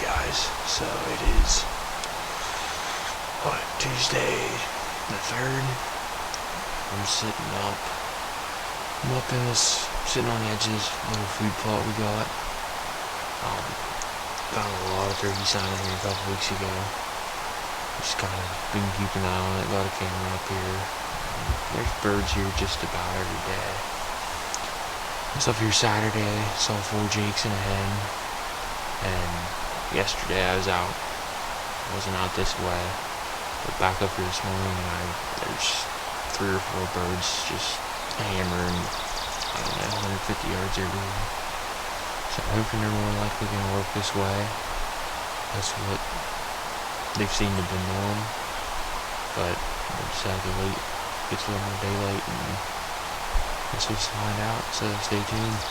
guys. So it is, Tuesday the 3rd. I'm sitting up. I'm up in this, sitting on the edge of this little food plot we got. Got a lot of turkey sign here a couple weeks ago. Just kind of been keeping an eye on it. Got a camera up here. There's birds here just about every day. I was up here Saturday, saw 4 jakes and a hen. And yesterday I was out. Wasn't out this way. But back up here this morning and there's 3 or 4 birds just hammering, 150 yards everywhere. So I'm hoping they're more likely going to work this way. That's what they've seemed to have been doing. But I decided to wait. Gets a little more daylight and guess we'll find out. So stay tuned.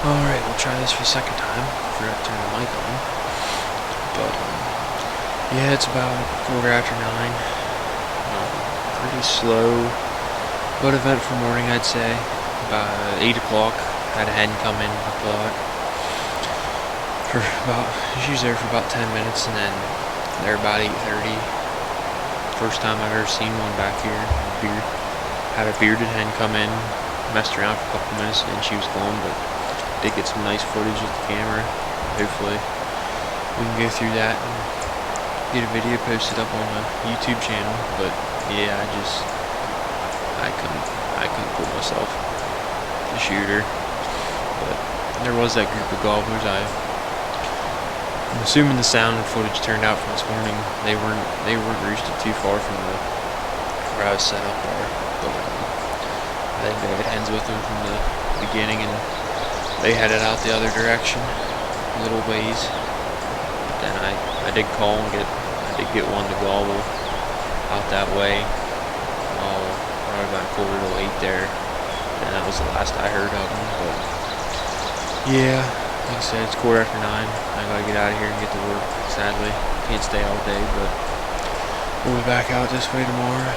Alright, we'll try this for the second time. Forgot to turn the mic on. But, yeah, it's about 9:15. Pretty slow, but eventful morning, I'd say. About 8 o'clock, had a hen come in the plot. She was there for about 10 minutes, and then there about 8:30. First time I've ever seen one back here. Had a bearded hen come in, messed around for a couple minutes, and she was gone, but did get some nice footage with the camera. Hopefully we can go through that and get a video posted up on the YouTube channel. But yeah, I couldn't pull myself to shoot her. But there was that group of gobblers. I'm assuming the sound and footage turned out from this morning. They weren't roosted too far from where I was set up there. But I think they had hens with them from the beginning, and they headed out the other direction, a little ways. But then I did call and I did get one to gobble out that way. Probably about 7:45 there, and that was the last I heard of them. But yeah, like I said, it's 9:15. I gotta get out of here and get to work. Sadly, can't stay all day, but we'll be back out this way tomorrow.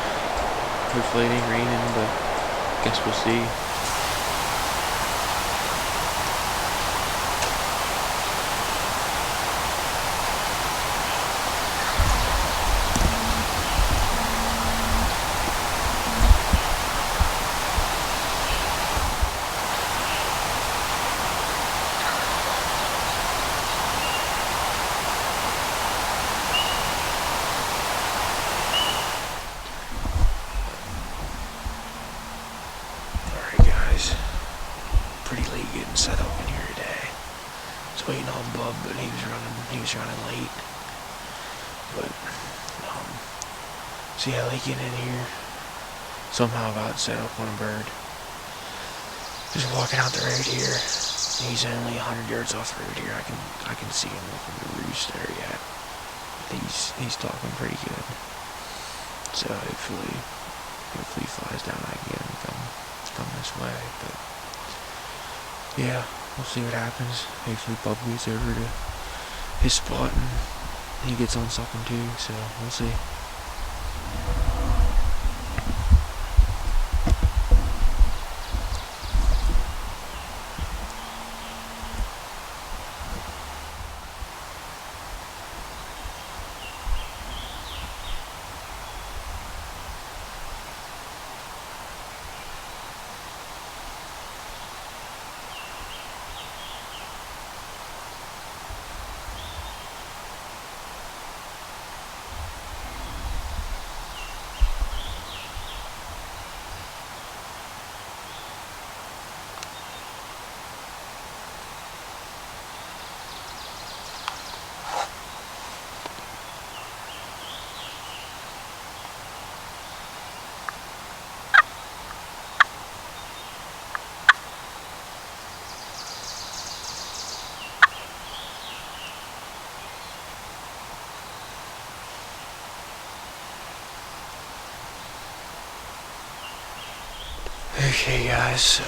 Hopefully it ain't raining, but guess we'll see. but he was running late. But see how they get in here. Somehow got set up on a bird. Just walking out the road here. He's only 100 yards off the road here. I can see him from the roost there yet. He's talking pretty good. So hopefully he flies down. I can get him to come this way. But yeah, we'll see what happens. Hopefully Bub gets over to his spot and he gets on something too. So we'll see. Okay guys, so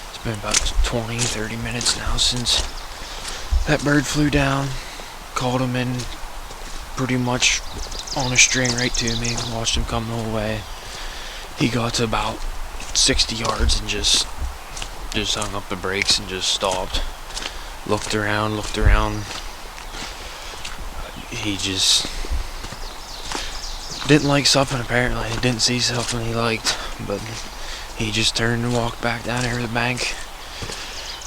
it's been about 20-30 minutes now since that bird flew down. Called him in pretty much on a string right to me. Watched him come the whole way. He got to about 60 yards and just hung up the brakes and just stopped. Looked around. He just didn't like something apparently. He didn't see something he liked, but he just turned and walked back down over the bank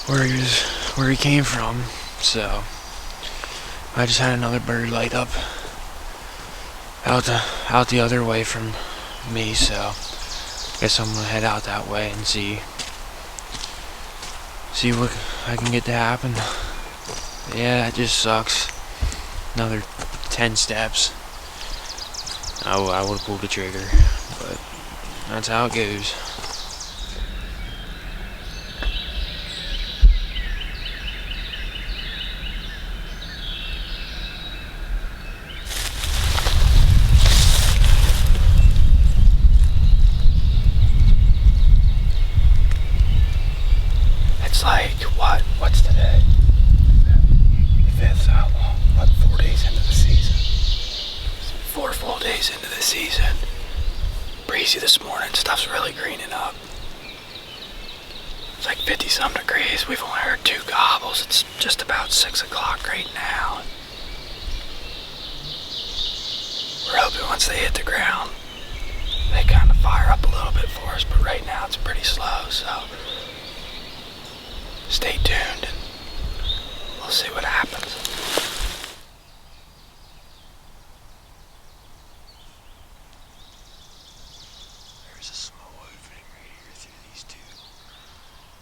where he came from. So I just had another bird light up out the other way from me, so guess I'm gonna head out that way and see what I can get to happen. Yeah, that just sucks. Another 10 steps. I would have pulled the trigger, but that's how it goes. It's like, what's today? 5th, how long? What, 4 days into the season? 4 full days into the season. Breezy this morning, stuff's really greening up. It's like 50-some degrees. We've only heard 2 gobbles. It's just about 6 o'clock right now. We're hoping once they hit the ground, they kind of fire up a little bit for us, but right now it's pretty slow, so stay tuned and we'll see what happens. There's a small opening right here through these 2.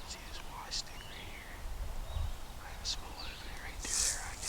See this Y stick right here? I have a small opening right through there. I can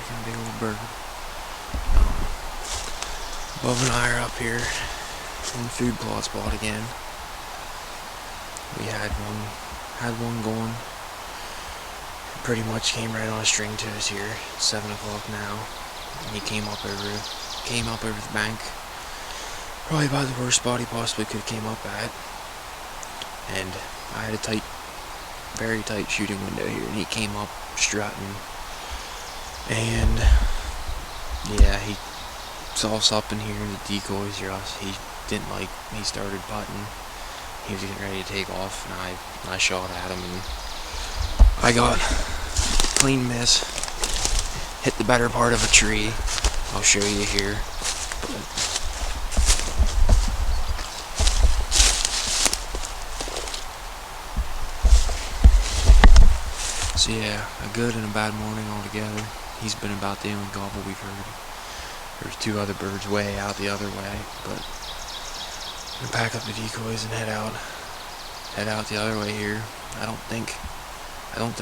Freaking big old bird. Bub and I are up here in the food plot spot again. We had one going. Pretty much came right on a string to us here. It's 7 o'clock now. And he came up over the bank. Probably about the worst spot he possibly could have came up at. And I had a very tight shooting window here, and he came up strutting. And yeah, he saw something here, the decoys or us. He started putting. He was getting ready to take off, and I shot at him, and I got clean miss. Hit the better part of a tree. I'll show you here. So yeah, a good and a bad morning altogether. He's been about the only gobble we've heard. There's 2 other birds way out the other way, but I'm gonna pack up the decoys and head out the other way here. I don't think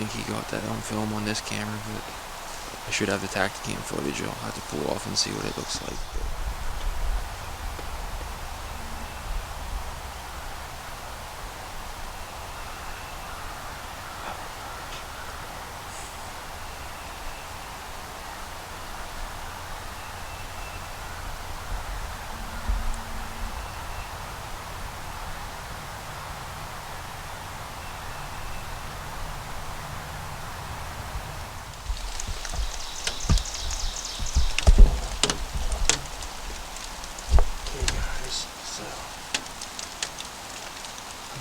he got that on film on this camera, but I should have the Tacticam footage. I'll have to pull off and see what it looks like.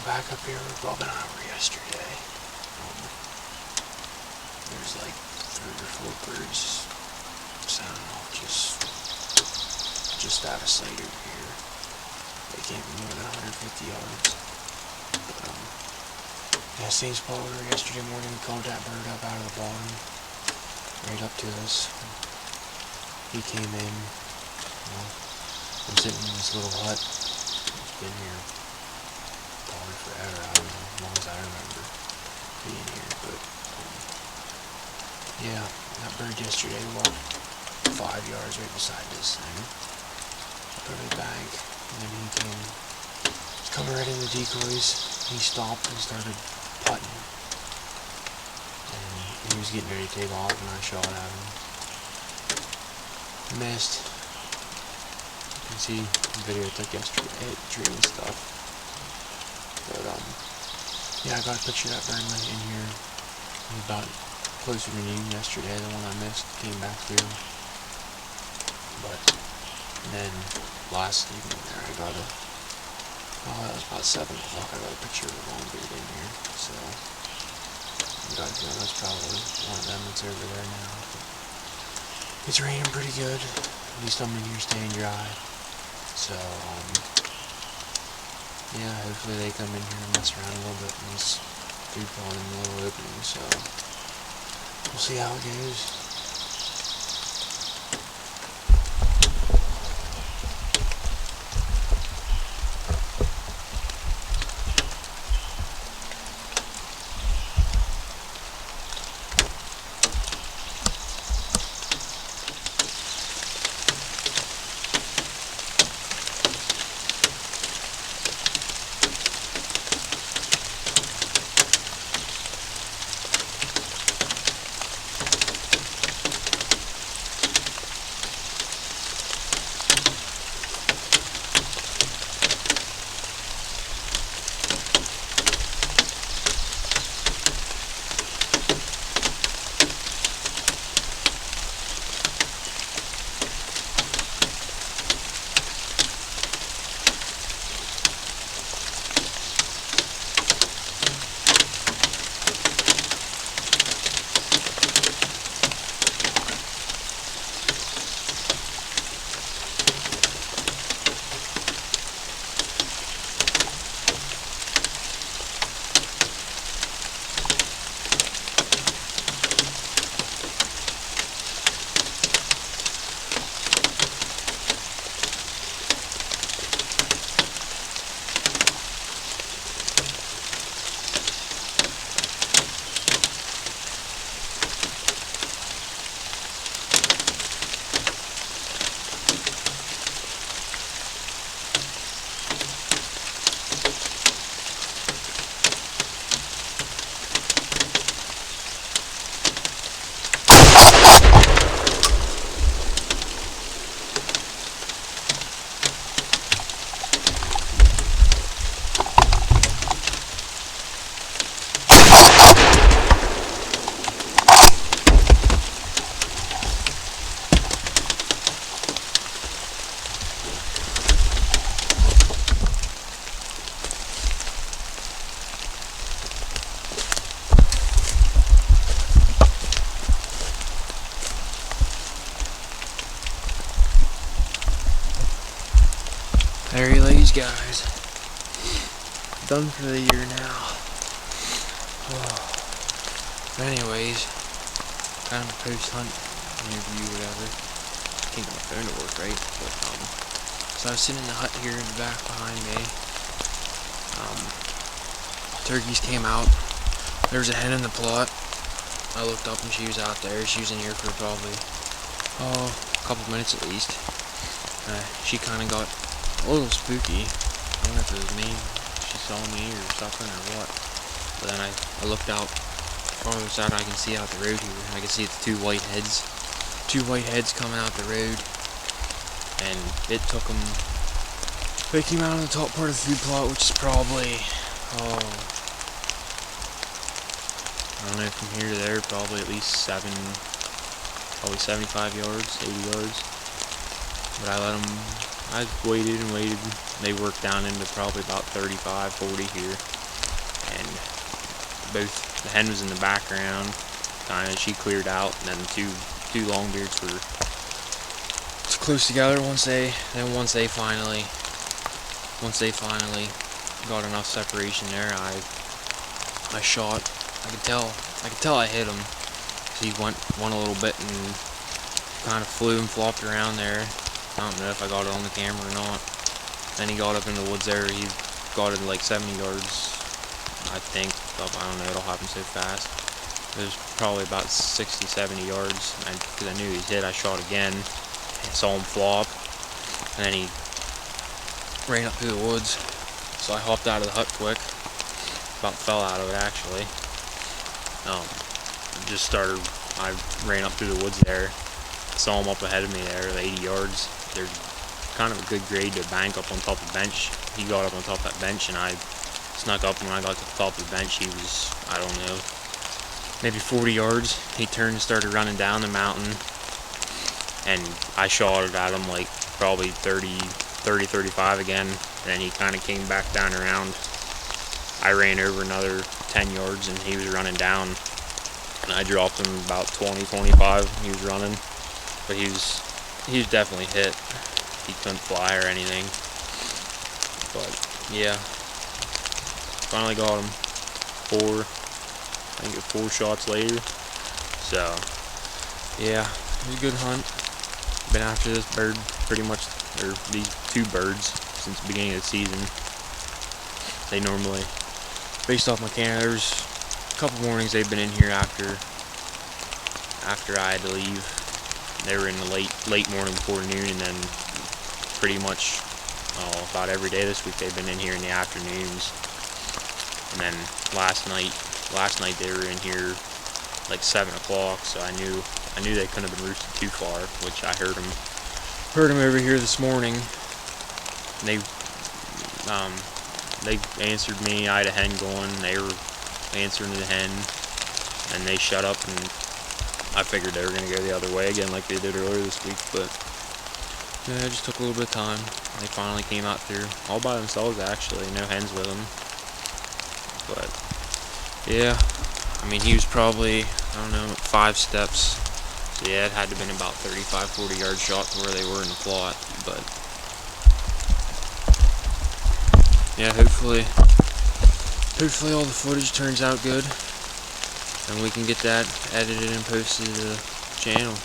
Back up here where Bob and I were yesterday. There's like 3 or 4 birds sounding off just out of sight over here. They can't be more than 150 yards. But, yeah, same spot we were yesterday morning. We called that bird up out of the bottom, right up to us. He came in. I'm sitting in this little hut. It's been here probably forever, I don't know, as long as I remember being here, but yeah, that bird yesterday walked 5 yards right beside this thing, up over the bank, and then he was coming right in the decoys. He stopped and started putting, and he was getting ready to take off, and I shot at him. Missed. You can see the video I took yesterday, it hit the tree and stuff. But, yeah, I got a picture of that bird in here. He was about closer to noon yesterday. The one I missed came back through. But then last evening there, that was about 7 o'clock. I got a picture of a longbeard in here. So, I got a feeling that's probably one of them that's over there now. It's raining pretty good. At least I'm in here staying dry. So, yeah, hopefully they come in here and mess around a little bit in this food pond in the little opening, so we'll see how it goes. There he lays, guys. Done for the year now. Oh. But anyways, kind of a post-hunt interview, whatever. Can't get my phone to work right, but so I was sitting in the hut here in the back behind me. Turkeys came out. There was a hen in the plot. I looked up and she was out there. She was in here for probably a couple minutes at least. She kind of got a little spooky. I don't know if it was me, she saw me or something or what. But then I looked out farther side. I can see out the road here. I can see the two white heads coming out the road. And it took them. They came out on the top part of the food plot, which is probably I don't know, from here to there, probably at least 75 yards, 80 yards. But I waited and waited. They worked down into probably about 35, 40 here. And the hen was in the background, kinda, she cleared out, and then the two longbeards were close together once they finally got enough separation there. I shot. I could tell I hit him. So he went a little bit and kind of flew and flopped around there. I don't know if I got it on the camera or not. Then he got up in the woods there. He got it like 70 yards, I think. I don't know, it all happened so fast. It was probably about 60, 70 yards. Because I knew he was hit, I shot again. I saw him flop. And then he ran up through the woods. So I hopped out of the hut quick. About fell out of it, actually. I ran up through the woods there. Saw him up ahead of me there, 80 yards. There's kind of a good grade to bank up on top of the bench. He got up on top of that bench, and I snuck up, and when I got to the top of the bench, he was, I don't know, maybe 40 yards. He turned and started running down the mountain, and I shot it at him like probably 30, 35 again. And then he kind of came back down around. I ran over another 10 yards, and he was running down, and I dropped him about 20, 25. He was running, but he was definitely hit. He couldn't fly or anything. But yeah, finally got him. I think 4 shots later. So yeah, it was a good hunt. Been after this bird pretty much, or these 2 birds, since the beginning of the season. They normally, based off my camera, there's a couple mornings they've been in here after I had to leave. They were in the late morning before noon, and then pretty much about every day this week they've been in here in the afternoons. And then last night they were in here like 7 o'clock, so I knew they couldn't have been roosted too far, which I heard them over here this morning. And they answered me. I had a hen going. They were answering the hen, and they shut up, and I figured they were going to go the other way again like they did earlier this week, but yeah, it just took a little bit of time. They finally came out through all by themselves, actually. No hens with them. But yeah, I mean, he was probably, I don't know, 5 steps. So yeah, it had to have been about 35, 40 yard shot to where they were in the plot. But yeah, hopefully all the footage turns out good, and we can get that edited and posted to the channel.